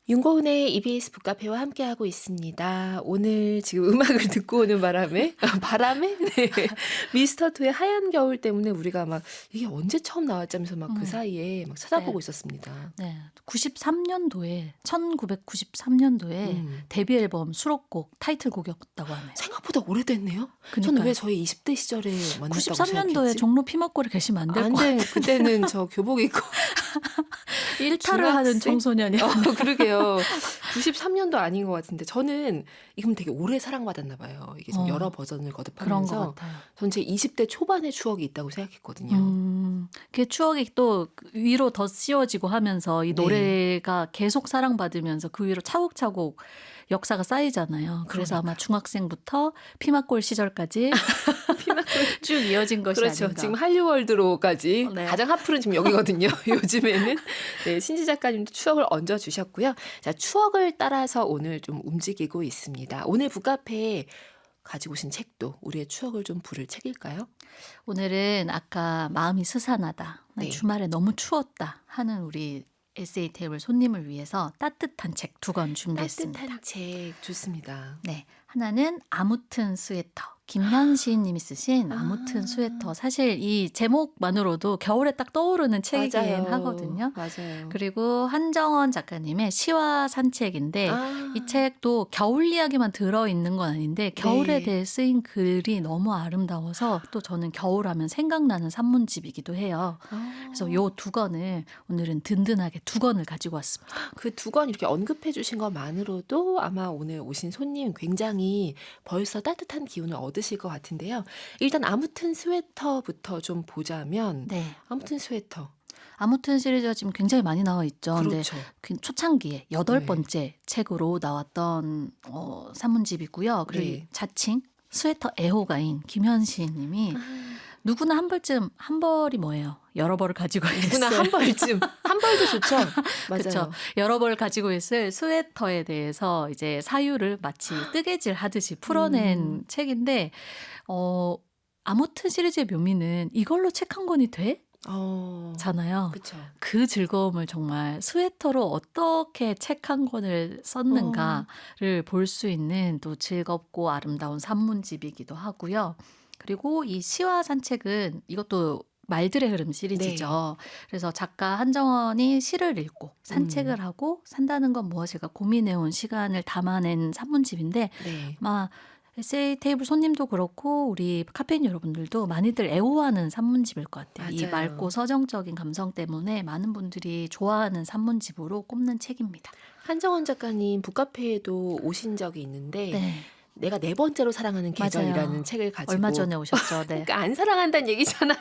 윤고은의 EBS 북카페와 함께하고 있습니다. 오늘 지금 음악을 듣고 오는 바람에 바람에? 네. 미스터2의 하얀 겨울 때문에 우리가 막 이게 언제 처음 나왔자면서 막 그 사이에 막 찾아보고 네. 있었습니다. 네. 93년도에 1993년도에 데뷔 앨범 수록곡 타이틀곡이었다고 하네요. 생각보다 오래됐네요. 저는 그니까요. 왜 저희 20대 시절에 만났다고 93년도에 생각했지? 종로 피막골에 계시면 안 될 안 것 돼. 같아요. 그때는 저 교복 입고 일탈을 하는 중학생? 청소년이요. 그러게요. 93년도 아닌 것 같은데 저는 이건 되게 오래 사랑받았나 봐요. 이게 좀 여러 버전을 그런 것 거듭하면서 같아요. 전 제 20대 초반의 추억이 있다고 생각했거든요. 그 추억이 또 위로 더 씌워지고 하면서 이 네. 노래가 계속 사랑받으면서 그 위로 차곡차곡 역사가 쌓이잖아요. 그래서 아마 그러니까요. 중학생부터 피막골 시절까지 쭉 이어진 것이 그렇죠. 아닌가. 지금 한류월드로까지 네. 가장 핫플은 지금 여기거든요. 요즘에는. 네, 신지 작가님도 추억을 얹어주셨고요. 자, 추억을 따라서 오늘 좀 움직이고 있습니다. 오늘 북카페에 가지고 오신 책도 우리의 추억을 좀 부를 책일까요? 오늘은 아까 마음이 스산하다, 네. 주말에 너무 추웠다 하는 우리 에세이 테이블 손님을 위해서 따뜻한 책 2권 준비했습니다. 따뜻한 책 좋습니다. 네, 하나는 아무튼 스웨터. 김현신 님이 쓰신 아무튼 스웨터. 사실 이 제목만으로도 겨울에 딱 떠오르는 책이긴 맞아요. 하거든요. 맞아요. 그리고 한정원 작가님의 시와 산책인데 아, 이 책도 겨울 이야기만 들어있는 건 아닌데 겨울에 네. 대해 쓰인 글이 너무 아름다워서 또 저는 겨울하면 생각나는 산문집이기도 해요. 그래서 요 2권을 오늘은 든든하게 2권을 가지고 왔습니다. 그 2권 이렇게 언급해 주신 것만으로도 아마 오늘 오신 손님 굉장히 벌써 따뜻한 기운을 얻으실 것 같은데요. 일단 아무튼 스웨터부터 좀 보자면 네. 아무튼 스웨터. 아무튼 시리즈가 지금 굉장히 많이 나와 있죠. 근데 그렇죠. 그 초창기에 8번째 네. 책으로 나왔던 산문집이고요. 그리고 네. 자칭 스웨터 애호가인 김현신 님이 누구나 한 벌쯤, 한 벌이 뭐예요? 여러 벌을 가지고 누구나 있어요. 한 벌쯤. 한 벌도 좋죠. 맞아요. 그렇죠. 여러 벌 가지고 있을 스웨터에 대해서 이제 사유를 마치 뜨개질 하듯이 풀어낸 책인데 아무튼 시리즈의 묘미는 이걸로 책 한 권이 돼? 잖아요. 그렇죠. 그 즐거움을 정말 스웨터로 어떻게 책 한 권을 썼는가를 볼 수 있는 또 즐겁고 아름다운 산문집이기도 하고요. 그리고 이 시와 산책은 이것도 말들의 흐름 시리즈죠. 그래서 작가 한정원이 시를 읽고 산책을 하고 산다는 건 무엇일까 고민해온 시간을 담아낸 산문집인데 네. 아마 에세이 테이블 손님도 그렇고 우리 카페인 여러분들도 많이들 애호하는 산문집일 것 같아요. 이 맞아요. 맑고 서정적인 감성 때문에 많은 분들이 좋아하는 산문집으로 꼽는 책입니다. 한정원 작가님 북카페에도 오신 적이 있는데 네, 내가 4번째로 사랑하는 계절이라는 맞아요. 책을 가지고 얼마 전에 오셨죠. 네. 그러니까 안 사랑한다는 얘기잖아요.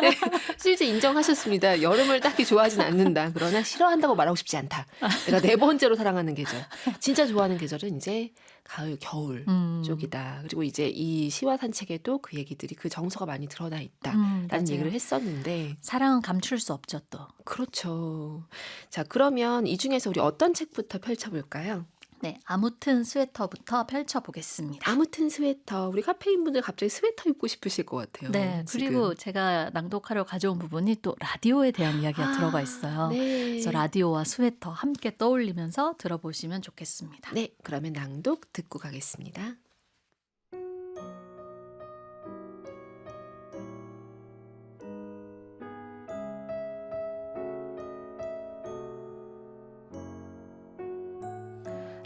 네, 실제 인정하셨습니다. 여름을 딱히 좋아하진 않는다. 그러나 싫어한다고 말하고 싶지 않다. 내가 4번째로 사랑하는 계절. 진짜 좋아하는 계절은 이제 가을, 겨울 쪽이다. 그리고 이제 이 시와 산책에도 그 얘기들이 그 정서가 많이 드러나 있다라는 맞아요. 얘기를 했었는데 사랑은 감출 수 없죠 또. 그렇죠. 자, 그러면 이 중에서 우리 어떤 책부터 펼쳐볼까요? 네, 아무튼 스웨터부터 펼쳐보겠습니다. 아무튼 스웨터. 우리 카페인 분들 갑자기 스웨터 입고 싶으실 것 같아요. 네, 그리고 지금. 제가 낭독하려 가져온 부분이 또 라디오에 대한 이야기가 들어가 있어요. 네. 그래서 라디오와 스웨터 함께 떠올리면서 들어보시면 좋겠습니다. 네, 그러면 낭독 듣고 가겠습니다.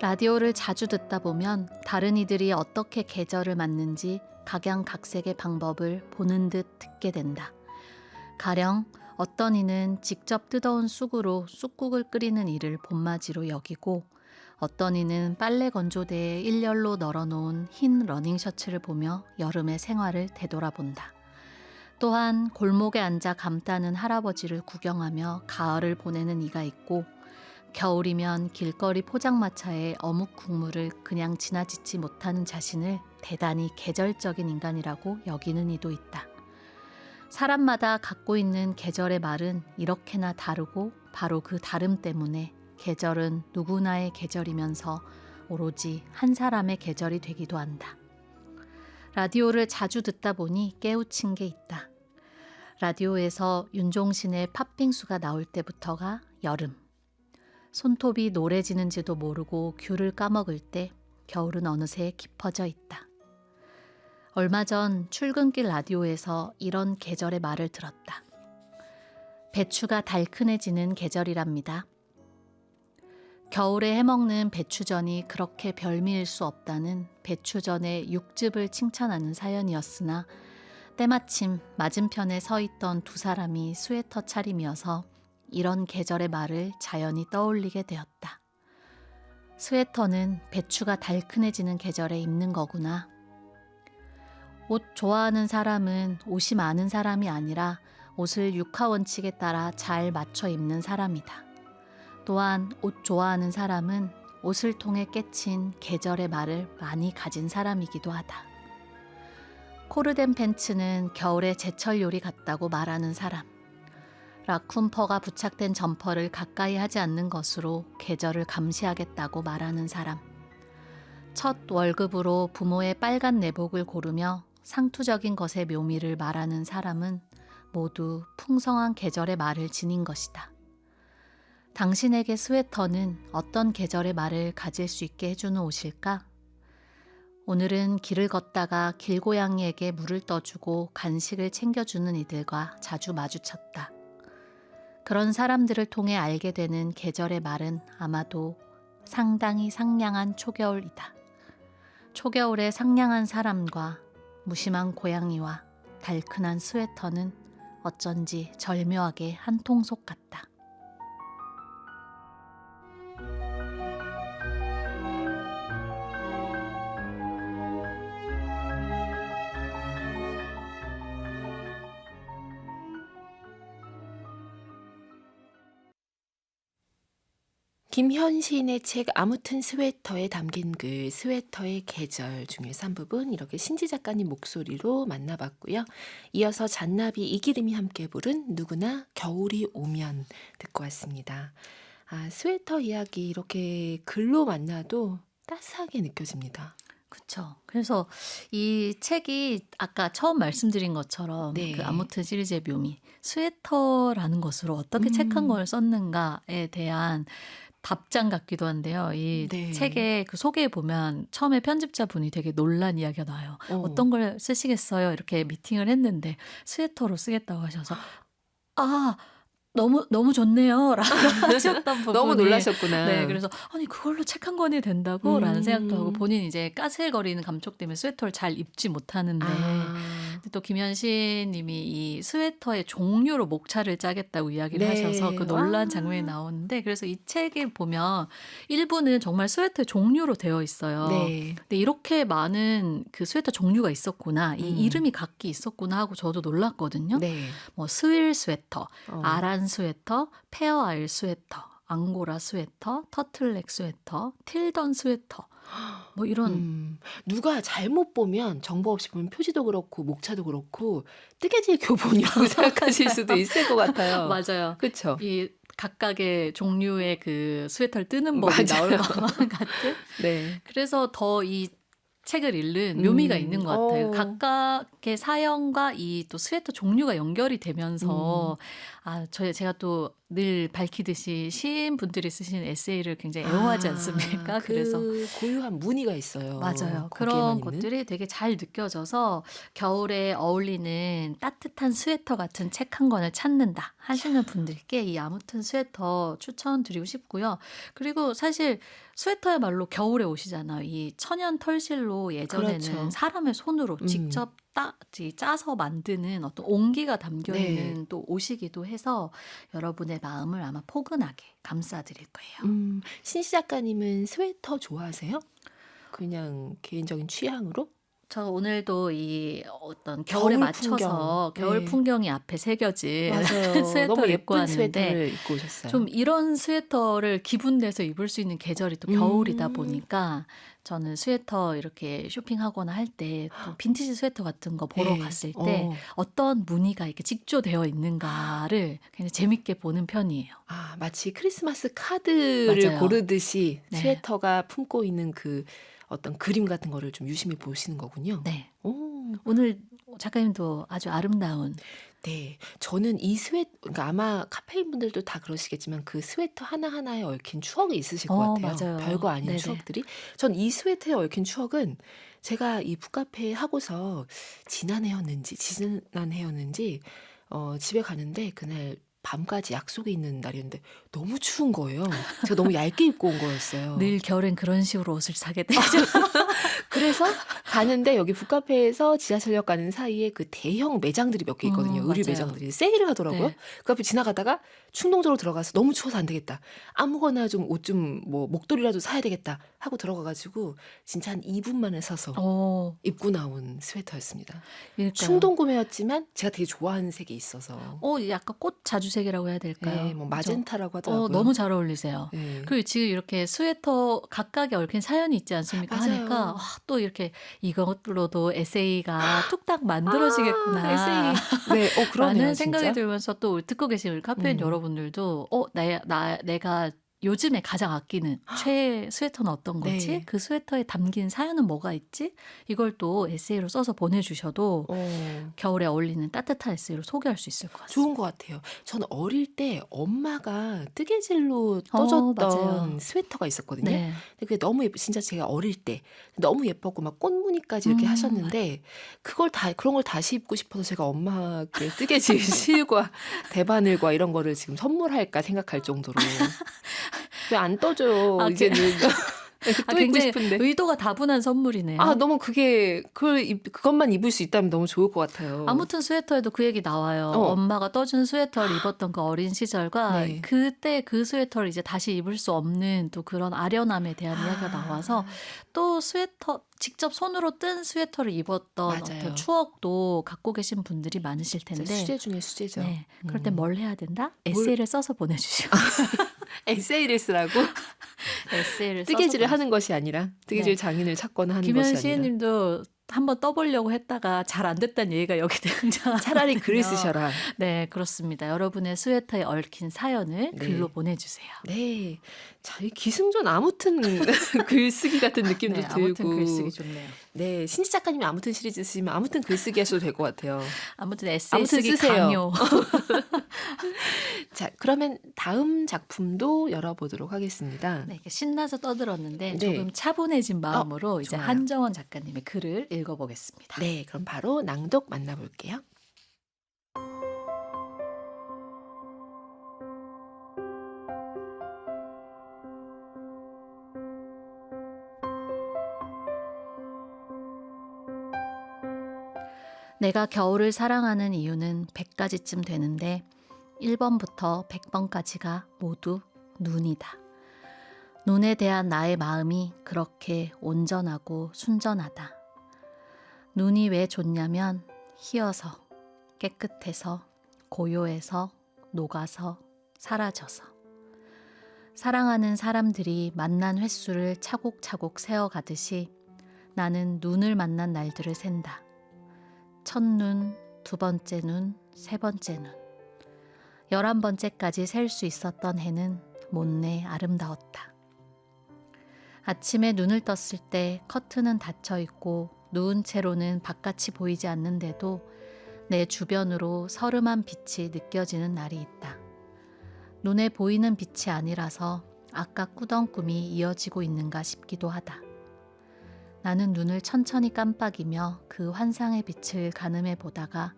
라디오를 자주 듣다 보면 다른 이들이 어떻게 계절을 맞는지 각양각색의 방법을 보는 듯 듣게 된다. 가령 어떤 이는 직접 뜯어온 쑥으로 쑥국을 끓이는 일을 봄맞이로 여기고 어떤 이는 빨래 건조대에 일렬로 널어놓은 흰 러닝셔츠를 보며 여름의 생활을 되돌아본다. 또한 골목에 앉아 감따는 할아버지를 구경하며 가을을 보내는 이가 있고 겨울이면 길거리 포장마차에 어묵 국물을 그냥 지나치지 못하는 자신을 대단히 계절적인 인간이라고 여기는 이도 있다. 사람마다 갖고 있는 계절의 말은 이렇게나 다르고 바로 그 다름 때문에 계절은 누구나의 계절이면서 오로지 한 사람의 계절이 되기도 한다. 라디오를 자주 듣다 보니 깨우친 게 있다. 라디오에서 윤종신의 팥빙수가 나올 때부터가 여름. 손톱이 노래지는지도 모르고 귤을 까먹을 때 겨울은 어느새 깊어져 있다. 얼마 전 출근길 라디오에서 이런 계절의 말을 들었다. 배추가 달큰해지는 계절이랍니다. 겨울에 해먹는 배추전이 그렇게 별미일 수 없다는 배추전의 육즙을 칭찬하는 사연이었으나 때마침 맞은편에 서 있던 두 사람이 스웨터 차림이어서 이런 계절의 말을 자연히 떠올리게 되었다. 스웨터는 배추가 달큰해지는 계절에 입는 거구나. 옷 좋아하는 사람은 옷이 많은 사람이 아니라 옷을 육하원칙에 따라 잘 맞춰 입는 사람이다. 또한 옷 좋아하는 사람은 옷을 통해 깨친 계절의 말을 많이 가진 사람이기도 하다. 코르덴 팬츠는 겨울의 제철 요리 같다고 말하는 사람. 라쿤퍼가 부착된 점퍼를 가까이 하지 않는 것으로 계절을 감시하겠다고 말하는 사람. 첫 월급으로 부모의 빨간 내복을 고르며 상투적인 것의 묘미를 말하는 사람은 모두 풍성한 계절의 말을 지닌 것이다. 당신에게 스웨터는 어떤 계절의 말을 가질 수 있게 해주는 옷일까? 오늘은 길을 걷다가 길고양이에게 물을 떠주고 간식을 챙겨주는 이들과 자주 마주쳤다. 그런 사람들을 통해 알게 되는 계절의 말은 아마도 상당히 상냥한 초겨울이다. 초겨울의 상냥한 사람과 무심한 고양이와 달큰한 스웨터는 어쩐지 절묘하게 한 통속 같다. 김현신의 책 아무튼 스웨터에 담긴 글 스웨터의 계절 중에서 한 부분 이렇게 신지 작가님 목소리로 만나봤고요. 이어서 잔나비 이기름이 함께 부른 누구나 겨울이 오면 듣고 왔습니다. 스웨터 이야기 이렇게 글로 만나도 따스하게 느껴집니다. 그렇죠. 그래서 이 책이 아까 처음 말씀드린 것처럼 네. 그 아무튼 시리즈의 묘미, 스웨터라는 것으로 어떻게 책 한 권을 썼는가에 대한 답장 같기도 한데요. 이 네. 책의 그 소개에 보면 처음에 편집자분이 되게 놀란 이야기가 나와요. 어떤 걸 쓰시겠어요? 이렇게 미팅을 했는데 스웨터로 쓰겠다고 하셔서 너무 좋네요. 라고 하셨던 부분이 너무 놀라셨구나. 네, 그래서 아니 그걸로 책 한 권이 된다고? 라는 생각도 하고 음. 본인 이제 까슬거리는 감촉 때문에 스웨터를 잘 입지 못하는데 근데 또 김현신 님이 이 스웨터의 종류로 목차를 짜겠다고 이야기를 네. 하셔서 그 놀란 장면이 나오는데 그래서 이 책에 보면 일부는 정말 스웨터의 종류로 되어 있어요. 네. 근데 이렇게 많은 그 스웨터 종류가 있었구나. 이 이름이 각기 있었구나 하고 저도 놀랐거든요. 네. 뭐 스윌 스웨터, 어. 아란 스웨터, 페어아일 스웨터, 앙고라 스웨터, 터틀넥 스웨터, 틸던 스웨터 뭐 이런 누가 잘못 보면 정보 없이 보면 표지도 그렇고 목차도 그렇고 뜨개질 교본이라고 생각하실 수도 있을 것 같아요. 맞아요. 그렇죠. 이 각각의 종류의 그 스웨터를 뜨는 법이 나올 맞아요. 것만 같은. 네. 그래서 더 이 책을 읽는 묘미가 있는 것 같아요. 어. 각각의 사연과 이 또 스웨터 종류가 연결이 되면서 제가 또 늘 밝히듯이 시인분들이 쓰신 에세이를 굉장히 애호하지 않습니까? 그래서 그 고유한 무늬가 있어요. 맞아요. 거기에만 그런 있는. 것들이 되게 잘 느껴져서 겨울에 어울리는 따뜻한 스웨터 같은 책 한 권을 찾는다 하시는 분들께 이 아무튼 스웨터 추천드리고 싶고요. 그리고 사실 스웨터야말로 겨울에 오시잖아요. 이 천연 털실로 예전에는 그렇죠. 사람의 손으로 직접 짜서 만드는 어떤 온기가 담겨 네. 있는 또 옷이기도 해서 여러분의 마음을 아마 포근하게 감싸드릴 거예요. 신시 작가님은 스웨터 좋아하세요? 그냥 개인적인 취향으로? 저 오늘도 이 어떤 겨울에 겨울 맞춰서 풍경. 겨울 네. 풍경이 앞에 새겨진 맞아요. 스웨터를 너무 입고 예쁜 왔는데 스웨터를 입고 오셨어요. 좀 이런 스웨터를 기분 내서 입을 수 있는 계절이 또 겨울이다 보니까 저는 스웨터 이렇게 쇼핑하거나 할 때 또 빈티지 스웨터 같은 거 보러 네. 갔을 때 어떤 무늬가 이렇게 직조되어 있는가를 굉장히 재밌게 보는 편이에요. 마치 크리스마스 카드를 맞아요. 고르듯이 네. 스웨터가 품고 있는 그 어떤 그림 같은 거를 좀 유심히 보시는 거군요. 네. 오. 오늘 작가님도 아주 아름다운 네. 저는 이 그러니까 아마 카페인 분들도 다 그러시겠지만 그 스웨터 하나하나에 얽힌 추억이 있으실 것 같아요. 맞아요. 별거 아닌 네네. 추억들이. 전 이 스웨터에 얽힌 추억은 제가 이 북카페 하고서 지난해였는지 집에 가는데 그날 밤까지 약속이 있는 날이었는데 너무 추운 거예요. 제가 너무 얇게 입고 온 거였어요. 늘 겨울엔 그런 식으로 옷을 사게 되죠. 그래서 가는데 여기 북카페에서 지하철역 가는 사이에 그 대형 매장들이 몇 개 있거든요. 의류 맞아요. 매장들이 세일을 하더라고요. 네. 그 앞에 지나가다가 충동적으로 들어가서 너무 추워서 안 되겠다. 아무거나 좀 옷 좀 뭐 목도리라도 사야 되겠다 하고 들어가 가지고 진짜 한 2분 만에 사서 어, 입고 나온 스웨터였습니다. 그러니까요. 충동 구매였지만 제가 되게 좋아하는 색이 있어서. 약간 꽃 자주색이라고 해야 될까요? 네, 뭐 그죠? 마젠타라고 하더라고요. 너무 잘 어울리세요. 네. 그리고 지금 이렇게 스웨터 각각에 얽힌 사연이 있지 않습니까? 맞아요. 하니까 또 이렇게 이것으로도 에세이가 뚝딱 만들어지겠구나. 에세이. 네, 그러네요, 라는 진짜. 생각이 들면서 또 듣고 계신 우리 카페인 여러분들도 내가 요즘에 가장 아끼는 최애 스웨터는 어떤 거지? 네. 그 스웨터에 담긴 사연은 뭐가 있지? 이걸 또 에세이로 써서 보내주셔도 겨울에 어울리는 따뜻한 에세이로 소개할 수 있을 것 같습니다. 좋은 것 같아요. 저는 어릴 때 엄마가 뜨개질로 맞아요. 떠줬던 스웨터가 있었거든요. 네. 근데 그게 너무 진짜 제가 어릴 때 너무 예뻤고 막 꽃무늬까지 이렇게 하셨는데 그런 걸 다시 입고 싶어서 제가 엄마께 뜨개질 실과 대바늘과 이런 거를 지금 선물할까 생각할 정도로 왜 안 떠줘요 이제는. 또 입고 굉장히 싶은데. 의도가 다분한 선물이네요. 너무 그것만 입을 수 있다면 너무 좋을 것 같아요. 아무튼 스웨터에도 그 얘기 나와요. 엄마가 떠준 스웨터를 입었던 그 어린 시절과 네. 그때 그 스웨터를 이제 다시 입을 수 없는 또 그런 아련함에 대한 이야기가 나와서 또 스웨터 직접 손으로 뜬 스웨터를 입었던 맞아요. 어떤 추억도 갖고 계신 분들이 많으실 진짜 텐데. 수제 중에 수제죠. 네. 그럴 때 뭘 해야 된다? 에세이를 써서 보내주시고. 에세이를 쓰라고? 에세이를 뜨개질을 써서 하는 것이 아니라 뜨개질 네. 장인을 찾거나 하는 김현 것이 아니라 시인님도 한번 떠보려고 했다가 잘 안 됐다는 얘기가 여기 등장하거든요. 차라리 글을 쓰셔라. 네, 그렇습니다. 여러분의 스웨터에 얽힌 사연을 네. 글로 보내주세요. 네. 자, 이 기승전 아무튼 글쓰기 같은 느낌도 네, 들고. 아무튼 글쓰기 좋네요. 네, 신지 작가님이 아무튼 시리즈 쓰시면 아무튼 글쓰기 하셔도 될 것 같아요. 아무튼 에세이 아무튼 쓰기 쓰세요. 강요. 자, 그러면 다음 작품도 열어보도록 하겠습니다. 네, 이렇게 신나서 떠들었는데 네. 조금 차분해진 마음으로 이제 좋아요. 한정원 작가님의 글을 읽어보겠습니다. 네, 그럼 바로 낭독 만나볼게요. 내가 겨울을 사랑하는 이유는 100가지쯤 되는데 1번부터 100번까지가 모두 눈이다. 눈에 대한 나의 마음이 그렇게 온전하고 순전하다. 눈이 왜 좋냐면 희어서, 깨끗해서, 고요해서, 녹아서, 사라져서. 사랑하는 사람들이 만난 횟수를 차곡차곡 세어가듯이 나는 눈을 만난 날들을 샌다. 첫눈, 두 번째 눈, 세 번째 눈. 11번째까지 셀 수 있었던 해는 못내 아름다웠다. 아침에 눈을 떴을 때 커튼은 닫혀 있고 누운 채로는 바깥이 보이지 않는데도 내 주변으로 서름한 빛이 느껴지는 날이 있다. 눈에 보이는 빛이 아니라서 아까 꾸던 꿈이 이어지고 있는가 싶기도 하다. 나는 눈을 천천히 깜빡이며 그 환상의 빛을 가늠해 보다가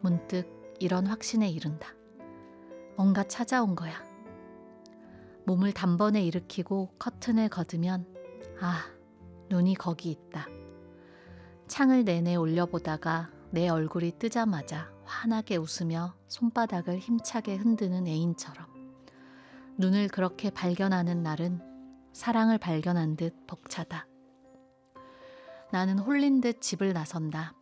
문득 이런 확신에 이른다. 뭔가 찾아온 거야. 몸을 단번에 일으키고 커튼을 걷으면 눈이 거기 있다. 창을 내내 올려보다가 내 얼굴이 뜨자마자 환하게 웃으며 손바닥을 힘차게 흔드는 애인처럼 눈을 그렇게 발견하는 날은 사랑을 발견한 듯 벅차다. 나는 홀린 듯 집을 나선다.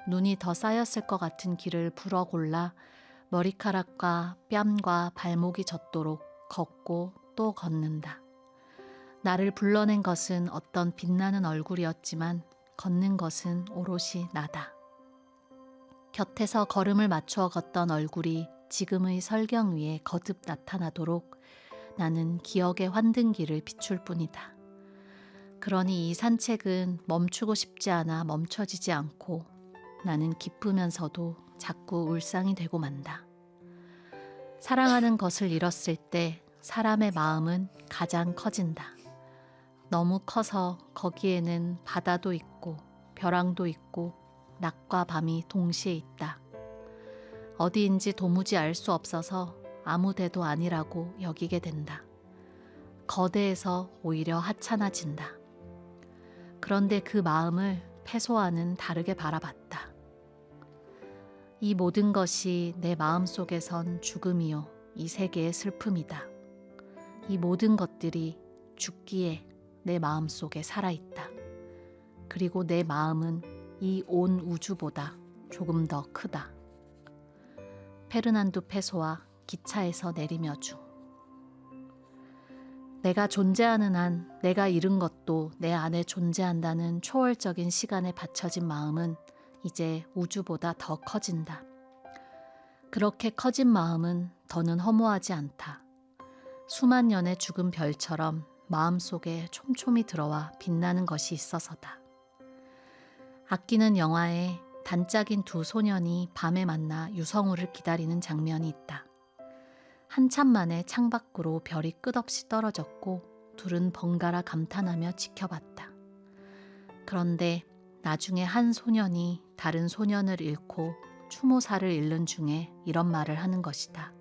눈이 더 쌓였을 것 같은 길을 불어 골라 머리카락과 뺨과 발목이 젖도록 걷고 또 걷는다. 나를 불러낸 것은 어떤 빛나는 얼굴이었지만 걷는 것은 오롯이 나다. 곁에서 걸음을 맞추어 걷던 얼굴이 지금의 설경 위에 거듭 나타나도록 나는 기억의 환등기를 비출 뿐이다. 그러니 이 산책은 멈추고 싶지 않아 멈춰지지 않고 나는 기쁘면서도 자꾸 울상이 되고 만다. 사랑하는 것을 잃었을 때 사람의 마음은 가장 커진다. 너무 커서 거기에는 바다도 있고 벼랑도 있고 낮과 밤이 동시에 있다. 어디인지 도무지 알 수 없어서 아무 데도 아니라고 여기게 된다. 거대해서 오히려 하찮아진다. 그런데 그 마음을 패소와는 다르게 바라봤다. 이 모든 것이 내 마음속에선 죽음이요, 이 세계의 슬픔이다. 이 모든 것들이 죽기에 내 마음속에 살아있다. 그리고 내 마음은 이 온 우주보다 조금 더 크다. 페르난두 페소와 기차에서 내리며 중. 내가 존재하는 한 내가 잃은 것도 내 안에 존재한다는 초월적인 시간에 받쳐진 마음은 이제 우주보다 더 커진다. 그렇게 커진 마음은 더는 허무하지 않다. 수만 년의 죽은 별처럼 마음속에 촘촘히 들어와 빛나는 것이 있어서다. 아끼는 영화에 단짝인 두 소년이 밤에 만나 유성우를 기다리는 장면이 있다. 한참 만에 창밖으로 별이 끝없이 떨어졌고 둘은 번갈아 감탄하며 지켜봤다. 그런데 나중에 한 소년이 다른 소년을 잃고 추모사를 잃는 중에 이런 말을 하는 것이다.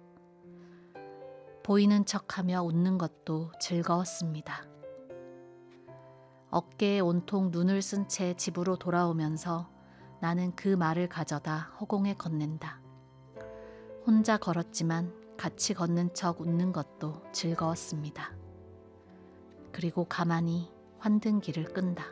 보이는 척하며 웃는 것도 즐거웠습니다. 어깨에 온통 눈을 쓴 채 집으로 돌아오면서 나는 그 말을 가져다 허공에 건넨다. 혼자 걸었지만 같이 걷는 척 웃는 것도 즐거웠습니다. 그리고 가만히 환등기를 끈다.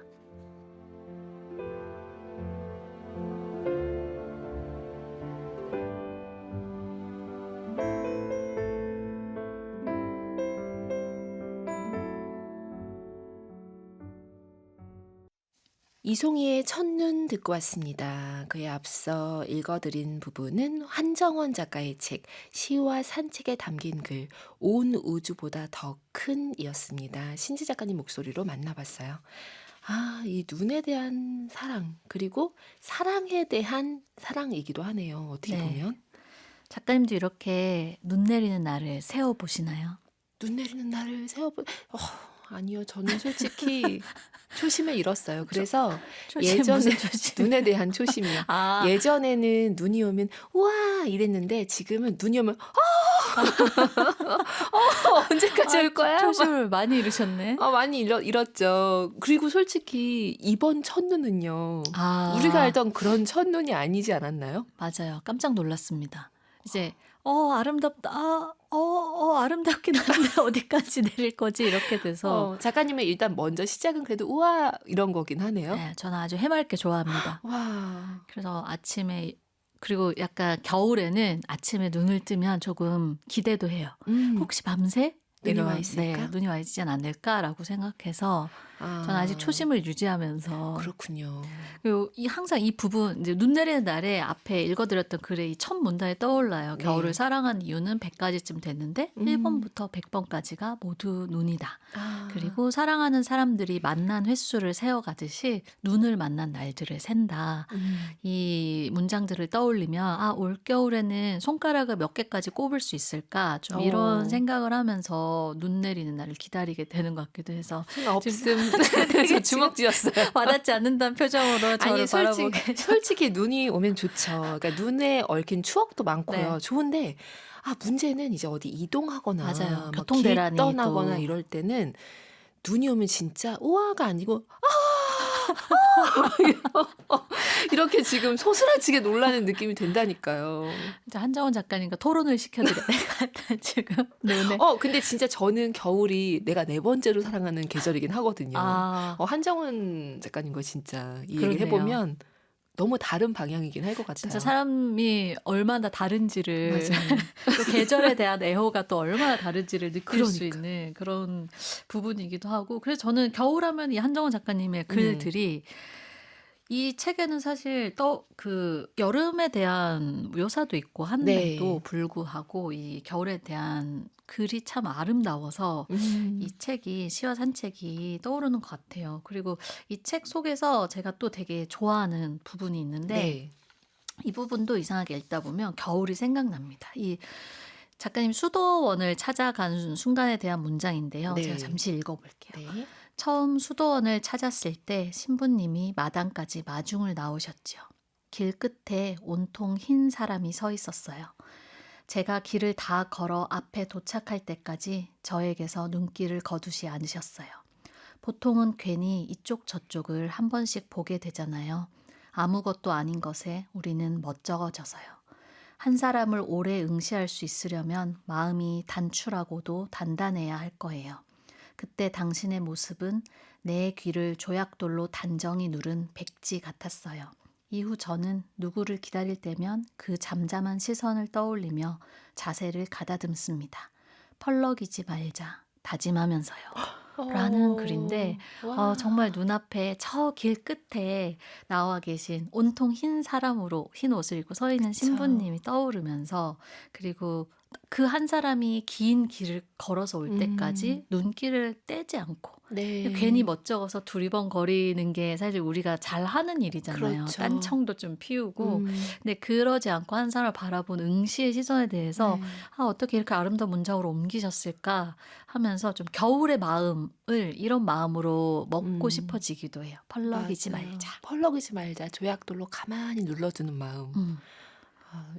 이송희의 첫눈 듣고 왔습니다. 그에 앞서 읽어드린 부분은 한정원 작가의 책 시와 산책에 담긴 글 온 우주보다 더 큰이었습니다. 신지 작가님 목소리로 만나봤어요. 아, 이 눈에 대한 사랑 그리고 사랑에 대한 사랑이기도 하네요. 어떻게 네. 보면. 작가님도 이렇게 눈 내리는 날을 세워보시나요? 눈 내리는 날을 아니요. 저는 솔직히 초심을 잃었어요. 그래서 예전에 무슨 초심? 눈에 대한 초심이요. 아, 예전에는 눈이 오면 우와 이랬는데 지금은 눈이 오면 언제까지 올 거야? 초심을 많이 잃으셨네. 많이 잃었죠. 그리고 솔직히 이번 첫눈은요. 아, 우리가 알던 그런 첫눈이 아니지 않았나요? 맞아요. 깜짝 놀랐습니다. 이제 아름답다. 아름답긴 한데 어디까지 내릴 거지 이렇게 돼서. 작가님은 일단 먼저 시작은 그래도 우와 이런 거긴 하네요. 네, 저는 아주 해맑게 좋아합니다. 와. 그래서 아침에 그리고 약간 겨울에는 아침에 눈을 뜨면 조금 기대도 해요. 혹시 밤새 눈이 와 이런, 있을까? 네, 눈이 와 있지 않을까라고 생각해서 저는 아직 초심을 유지하면서 그렇군요. 그리고 항상 이 부분 이제 눈 내리는 날에 앞에 읽어드렸던 글의 이 첫 문단이 떠올라요. 네. 겨울을 사랑한 이유는 100가지쯤 됐는데 1번부터 100번까지가 모두 눈이다. 그리고 사랑하는 사람들이 만난 횟수를 세어가듯이 눈을 만난 날들을 센다. 이 문장들을 떠올리면 올겨울에는 손가락을 몇 개까지 꼽을 수 있을까 좀 이런 생각을 하면서 눈 내리는 날을 기다리게 되는 것 같기도 해서 없음. 그래서 주먹 쥐었어요. 와닿지 않는다는 표정으로 저를 바라보고 솔직히 눈이 오면 좋죠. 그러니까 눈에 얽힌 추억도 많고요. 네. 좋은데 문제는 이제 어디 이동하거나 맞아요. 막 교통대란이 길 떠나거나 또. 이럴 때는 눈이 오면 진짜 우와가 아니고 이렇게 지금 소스라치게 놀라는 느낌이 된다니까요. 이제 한정원 작가님과 토론을 시켜드려. 내가 지금 눈에. 근데 진짜 저는 겨울이 내가 네 번째로 사랑하는 계절이긴 하거든요. 한정원 작가님과 진짜 이 얘기를 그러네요. 해보면 너무 다른 방향이긴 할 것 같아요. 진짜 사람이 얼마나 다른지를 맞아요. 또 계절에 대한 애호가 또 얼마나 다른지를 느낄 수 그러니까. 있는 그런 부분이기도 하고 그래서 저는 겨울하면 이 한정원 작가님의 글들이 이 책에는 사실 그 여름에 대한 묘사도 있고 한데도 네. 불구하고 이 겨울에 대한 글이 참 아름다워서 이 책이 시와 산책이 떠오르는 것 같아요. 그리고 이 책 속에서 제가 또 되게 좋아하는 부분이 있는데 네. 이 부분도 이상하게 읽다 보면 겨울이 생각납니다. 이 작가님 수도원을 찾아간 순간에 대한 문장인데요. 제가 네. 잠시 읽어볼게요. 네. 처음 수도원을 찾았을 때 신부님이 마당까지 마중을 나오셨지요. 길 끝에 온통 흰 사람이 서 있었어요. 제가 길을 다 걸어 앞에 도착할 때까지 저에게서 눈길을 거두지 않으셨어요. 보통은 괜히 이쪽 저쪽을 한 번씩 보게 되잖아요. 아무것도 아닌 것에 우리는 멋쩍어져서요. 한 사람을 오래 응시할 수 있으려면 마음이 단출하고도 단단해야 할 거예요. 그때 당신의 모습은 내 귀를 조약돌로 단정히 누른 백지 같았어요. 이후 저는 누구를 기다릴 때면 그 잠잠한 시선을 떠올리며 자세를 가다듬습니다. 펄럭이지 말자, 다짐하면서요. 라는 글인데 와. 정말 눈앞에 저 길 끝에 나와 계신 온통 흰 사람으로 흰 옷을 입고 서 있는 그쵸. 신부님이 떠오르면서 그리고 그 한 사람이 긴 길을 걸어서 올 때까지 눈길을 떼지 않고 네. 괜히 멋쩍어서 두리번거리는 게 사실 우리가 잘 하는 일이잖아요. 그렇죠. 딴청도 좀 피우고. 음. 근데 그러지 않고 한 사람을 바라본 응시의 시선에 대해서 네. 어떻게 이렇게 아름다운 문장으로 옮기셨을까 하면서 좀 겨울의 마음을 이런 마음으로 먹고 싶어지기도 해요. 펄럭이지 맞아요. 말자. 펄럭이지 말자. 조약돌로 가만히 눌러두는 마음.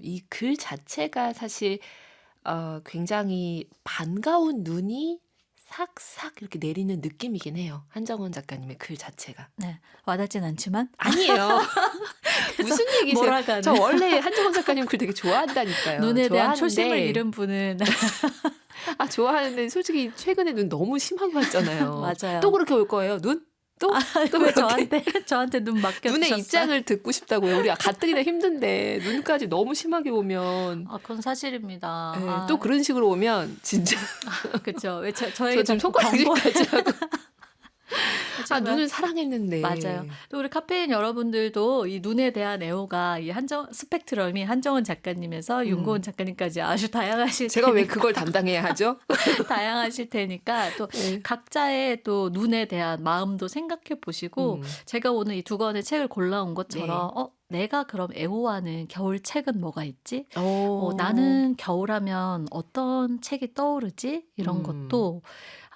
이 글 자체가 사실 굉장히 반가운 눈이 삭삭 이렇게 내리는 느낌이긴 해요. 한정원 작가님의 글 자체가. 네, 와닿진 않지만 아니에요. 무슨 얘기세요? 몰아가는. 저 원래 한정원 작가님 글 되게 좋아한다니까요. 눈에 대한 좋아하는데 초심을 잃은 분은 좋아하는데 솔직히 최근에 눈 너무 심하게 왔잖아요. 맞아요. 또 그렇게 올 거예요, 눈? 또 왜 그렇게 저한테 눈 맡겨주셨어요? 눈의 입장을 듣고 싶다고요. 우리 가뜩이나 힘든데 눈까지 너무 심하게 오면 그건 사실입니다. 네, 또 그런 식으로 오면 진짜 그렇죠. 왜 저 저에게 지금 자꾸 손가락질까지 하고 하지만 눈을 사랑했는데 맞아요. 또 우리 카페인 여러분들도 이 눈에 대한 애호가 이 스펙트럼이 한정원 작가님에서 윤고은 작가님까지 아주 다양하실 제가 왜 테니까 그걸 담당해야 하죠? 다양하실 테니까 또 네. 각자의 또 눈에 대한 마음도 생각해 보시고 제가 오늘 이 두 권의 책을 골라온 것처럼 내가 그럼 애호하는 겨울 책은 뭐가 있지? 나는 겨울하면 어떤 책이 떠오르지? 이런 것도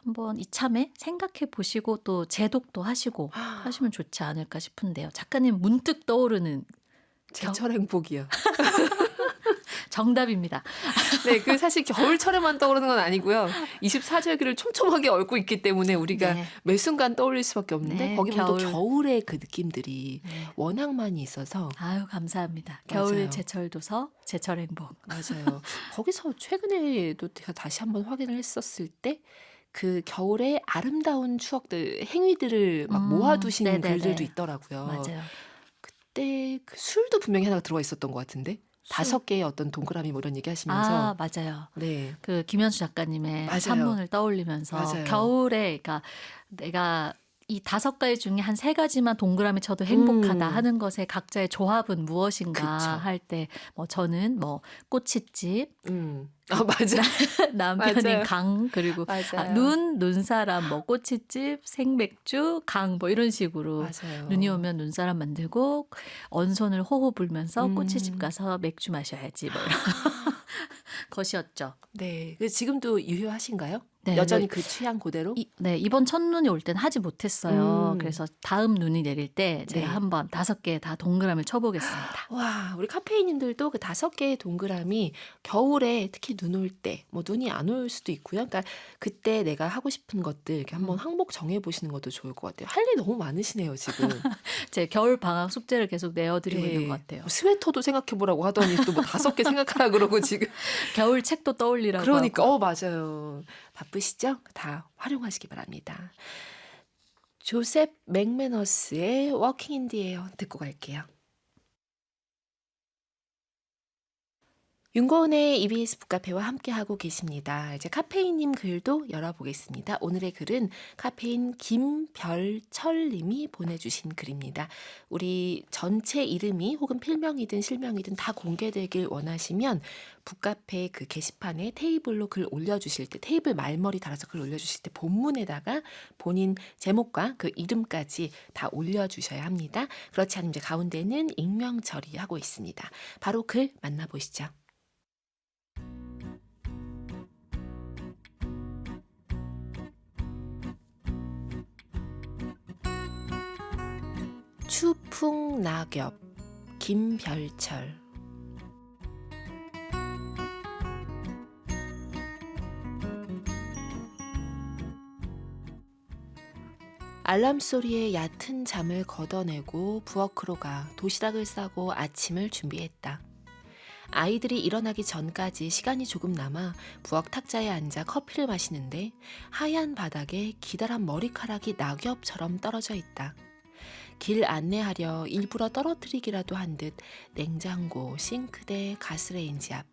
한번 이참에 생각해 보시고 또 재독도 하시고 하시면 좋지 않을까 싶은데요. 작가님 문득 떠오르는 제철 행복이요. 정답입니다. 네, 그 사실 겨울철에만 떠오르는 건 아니고요. 24절기를 촘촘하게 얽고 있기 때문에 우리가 네. 매 순간 떠올릴 수밖에 없는데 네, 거기 보면 또 겨울. 겨울의 그 느낌들이 네. 워낙 많이 있어서 아유 감사합니다. 맞아요. 겨울 제철 도서 제철 행복. 맞아요. 거기서 최근에도 제가 다시 한번 확인을 했었을 때 그 겨울의 아름다운 추억들, 행위들을 막 모아두신 네네네. 글들도 있더라고요. 맞아요. 그때 그 술도 분명히 하나 들어가 있었던 것 같은데 술. 5개의 어떤 동그라미 뭐 이런 얘기하시면서 맞아요. 네. 그 김현수 작가님의 맞아요. 산문을 떠올리면서 맞아요. 겨울에 그러니까 내가 이 5가지 중에 한 3가지만 동그라미 쳐도 행복하다 하는 것의 각자의 조합은 무엇인가 그쵸. 할 때 뭐 저는 뭐 꼬치집, 맞아. 남편인 맞아요. 강 그리고 맞아요. 눈사람 뭐 꼬치집, 생맥주, 강 뭐 이런 식으로 맞아요. 눈이 오면 눈사람 만들고 언손을 호호 불면서 꼬치집 가서 맥주 마셔야지 뭐 이런 것이었죠. 네. 그 지금도 유효하신가요? 네, 여전히 그 취향 그대로? 이번 첫눈이 올 땐 하지 못했어요. 음. 그래서 다음 눈이 내릴 때 제가 네. 한번 5개 다 동그라미를 쳐보겠습니다. 와, 우리 카페인님들도 그 5개의 동그라미 겨울에 특히 눈 올 때, 뭐 눈이 안 올 수도 있고요. 그러니까 그때 내가 하고 싶은 것들 이렇게 한번 항목 정해 보시는 것도 좋을 것 같아요. 할 일 너무 많으시네요, 지금. 제 겨울 방학 숙제를 계속 내어드리고 있는 것 같아요. 뭐 스웨터도 생각해 보라고 하더니 또 뭐 5개 생각하라 그러고 지금. 겨울 책도 떠올리라고 그러니까 하고. 맞아요. 바쁘시죠? 다 활용하시기 바랍니다. 조셉 맥매너스의 워킹 인 디 에어 듣고 갈게요. 윤고은의 EBS 북카페와 함께하고 계십니다. 이제 카페인님 글도 열어보겠습니다. 오늘의 글은 카페인 김별철님이 보내주신 글입니다. 우리 전체 이름이 혹은 필명이든 실명이든 다 공개되길 원하시면 북카페 그 게시판에 테이블로 글 올려주실 때, 테이블 말머리 달아서 글 올려주실 때 본문에다가 본인 제목과 그 이름까지 다 올려주셔야 합니다. 그렇지 않으면 이제 가운데는 익명 처리하고 있습니다. 바로 글 만나보시죠. 추풍낙엽 김별철. 알람 소리에 얕은 잠을 걷어내고 부엌으로 가 도시락을 싸고 아침을 준비했다. 아이들이 일어나기 전까지 시간이 조금 남아 부엌 탁자에 앉아 커피를 마시는데 하얀 바닥에 기다란 머리카락이 낙엽처럼 떨어져 있다. 길 안내하려 일부러 떨어뜨리기라도 한 듯 냉장고, 싱크대, 가스레인지 앞,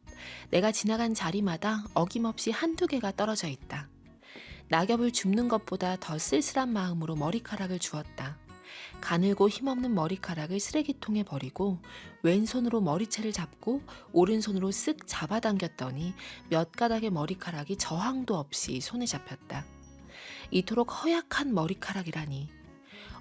내가 지나간 자리마다 어김없이 한두 개가 떨어져 있다. 낙엽을 줍는 것보다 더 쓸쓸한 마음으로 머리카락을 주었다. 가늘고 힘없는 머리카락을 쓰레기통에 버리고 왼손으로 머리채를 잡고 오른손으로 쓱 잡아당겼더니 몇 가닥의 머리카락이 저항도 없이 손에 잡혔다. 이토록 허약한 머리카락이라니.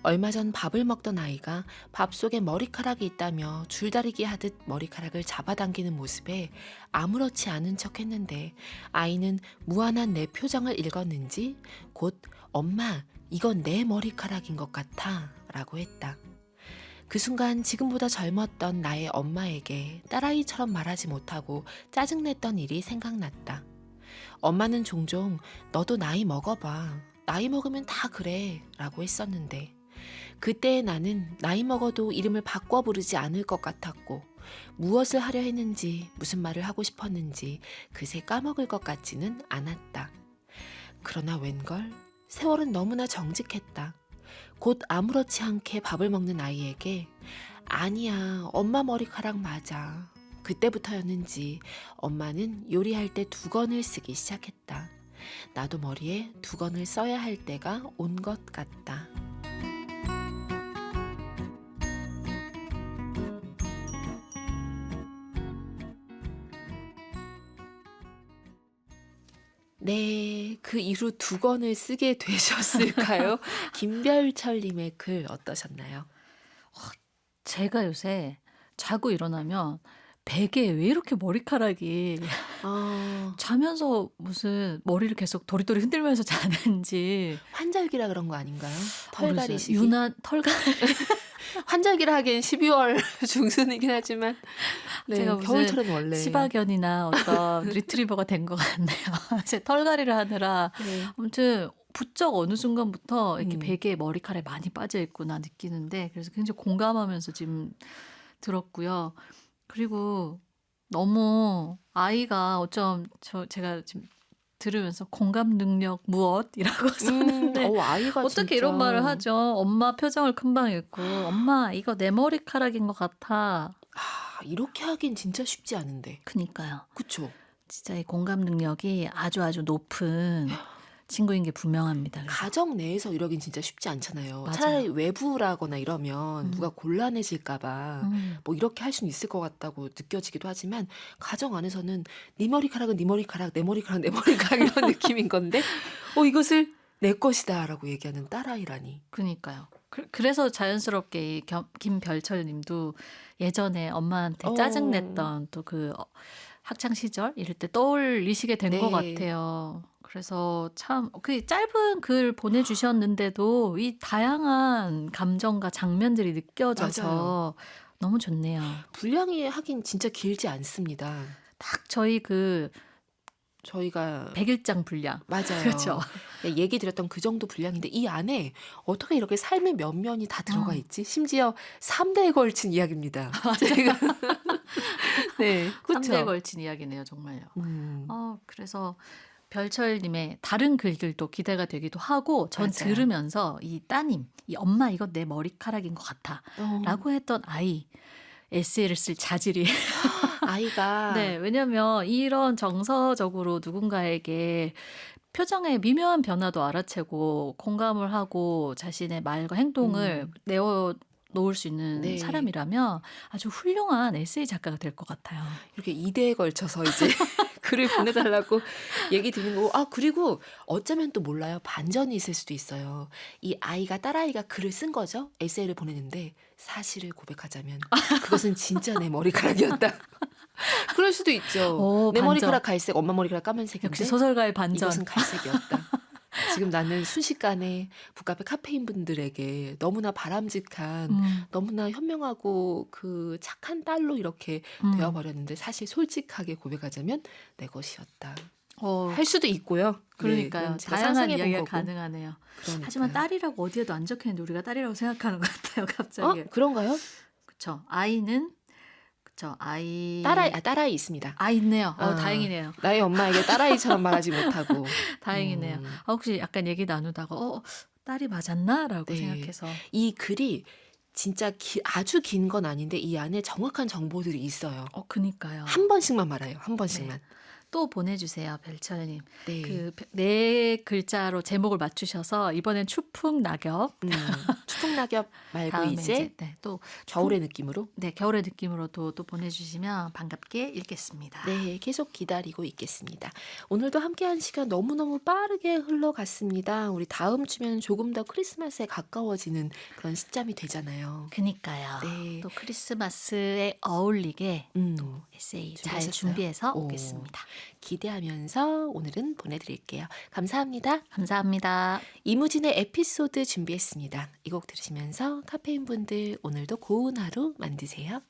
얼마 전 밥을 먹던 아이가 밥 속에 머리카락이 있다며 줄다리기 하듯 머리카락을 잡아당기는 모습에 아무렇지 않은 척했는데 아이는 무한한 내 표정을 읽었는지 곧 엄마 이건 내 머리카락인 것 같아 라고 했다. 그 순간 지금보다 젊었던 나의 엄마에게 딸아이처럼 말하지 못하고 짜증냈던 일이 생각났다. 엄마는 종종 너도 나이 먹어봐. 나이 먹으면 다 그래 라고 했었는데 그때의 나는 나이 먹어도 이름을 바꿔 부르지 않을 것 같았고 무엇을 하려 했는지 무슨 말을 하고 싶었는지 그새 까먹을 것 같지는 않았다. 그러나 웬걸 세월은 너무나 정직했다. 곧 아무렇지 않게 밥을 먹는 아이에게 아니야 엄마 머리카락 맞아. 그때부터였는지 엄마는 요리할 때 두건을 쓰기 시작했다. 나도 머리에 두건을 써야 할 때가 온 것 같다. 네, 그 이후 두건을 쓰게 되셨을까요? 김별철님의 글 어떠셨나요? 제가 요새 자고 일어나면 베개에 왜 이렇게 머리카락이 자면서 무슨 머리를 계속 도리도리 흔들면서 자는지 환절기라 그런 거 아닌가요? 모르겠어요. 털갈이 시기. 유난 털갈이 환절기라 하기엔 12월 중순이긴 하지만 네, 제가 무슨 겨울철은 원래 시바견이나 어떤 리트리버가 된 것 같네요. 제 털갈이를 하느라 네. 아무튼 부쩍 어느 순간부터 이렇게 음. 베개에 머리카락이 많이 빠져 있구나 느끼는데 그래서 굉장히 공감하면서 지금 들었고요. 그리고 너무 아이가 어쩜 제가 지금 들으면서 공감 능력 무엇이라고 썼는데 아이가 어떻게 진짜 이런 말을 하죠? 엄마 표정을 금방 읽고 엄마 이거 내 머리카락인 것 같아. 이렇게 하긴 진짜 쉽지 않은데. 그니까요. 그쵸? 진짜 이 공감 능력이 아주 높은 친구인 게 분명합니다. 그래서. 가정 내에서 이러긴 진짜 쉽지 않잖아요. 맞아요. 차라리 외부라거나 이러면 누가 곤란해질까봐 뭐 이렇게 할 수는 있을 것 같다고 느껴지기도 하지만 가정 안에서는 네 머리카락은 네 머리카락, 내 머리카락은 내 머리카락 이런 느낌인 건데 이것을 내 것이다라고 얘기하는 딸아이라니. 그니까요. 그래서 자연스럽게 이 김별철 님도 예전에 엄마한테 짜증냈던 또 그 학창 시절 이럴 때 떠올리시게 된 것 네. 같아요. 그래서 참 그 짧은 글 보내주셨는데도 이 다양한 감정과 장면들이 느껴져서 맞아요. 너무 좋네요. 분량이 하긴 진짜 길지 않습니다. 딱 저희 그 저희가 100일장 분량. 맞아요. 그렇죠. 얘기 드렸던 그 정도 분량인데 이 안에 어떻게 이렇게 삶의 면면이 다 들어가 있지? 심지어 3대에 걸친 이야기입니다. 제가 네, 3대에 그렇죠. 걸친 이야기네요, 정말요. 음, 그래서 별철님의 다른 글들도 기대가 되기도 하고 전 맞아요. 들으면서 이 따님, 이 엄마 이거 내 머리카락인 것 같아 어, 라고 했던 아이 에세이를 쓸 자질이. 아이가 네, 왜냐면 이런 정서적으로 누군가에게 표정의 미묘한 변화도 알아채고 공감을 하고 자신의 말과 행동을 내어 놓을 수 있는 네. 사람이라면 아주 훌륭한 에세이 작가가 될 것 같아요. 이렇게 2대에 걸쳐서 이제 글을 보내달라고 얘기 드리는 거고, 그리고 어쩌면 또 몰라요. 반전이 있을 수도 있어요. 이 아이가, 딸아이가 글을 쓴 거죠. 에세이를 보내는데 사실을 고백하자면 그것은 진짜 내 머리카락이었다. 그럴 수도 있죠. 오, 내 반전. 머리카락 갈색, 엄마 머리카락 까만색인데 역시 소설가의 반전. 이것은 갈색이었다. 지금 나는 순식간에 북카페 카페인 분들에게 너무나 바람직한, 너무나 현명하고 그 착한 딸로 이렇게 되어버렸는데 사실 솔직하게 고백하자면 내 것이었다. 할 수도 있고요. 그러니까요. 그건 제가 다양한 상상해 본 이야기가 거고. 가능하네요. 그러니까요. 하지만 딸이라고 어디에도 안 적혀있는데 우리가 딸이라고 생각하는 것 같아요. 갑자기. 그런가요? 그쵸. 아이는 그쵸. 아이. 딸아이 있습니다. 있네요. 다행이네요. 나의 엄마에게 딸아이처럼 말하지 못하고. 다행이네요. 혹시 약간 얘기 나누다가 딸이 맞았나라고 네. 생각해서. 이 글이 진짜 아주 긴 건 아닌데 이 안에 정확한 정보들이 있어요. 그니까요. 한 번씩만 말아요. 한 번씩만. 또 보내주세요, 별철님. 네. 그 네 글자로 제목을 맞추셔서 이번엔 추풍 낙엽. 추풍 낙엽 말고 다음에 이제 또 겨울의 느낌으로. 네, 겨울의 느낌으로 또 보내주시면 반갑게 읽겠습니다. 네, 계속 기다리고 있겠습니다. 오늘도 함께한 시간 너무너무 빠르게 흘러갔습니다. 우리 다음 주면 조금 더 크리스마스에 가까워지는 그런 시점이 되잖아요. 그니까요. 네. 또 크리스마스에 어울리게 또 에세이 잘 준비하셨어요? 준비해서 오. 오겠습니다. 기대하면서 오늘은 보내드릴게요. 감사합니다. 감사합니다. 이무진의 에피소드 준비했습니다. 이 곡 들으시면서 카페인 분들 오늘도 고운 하루 만드세요.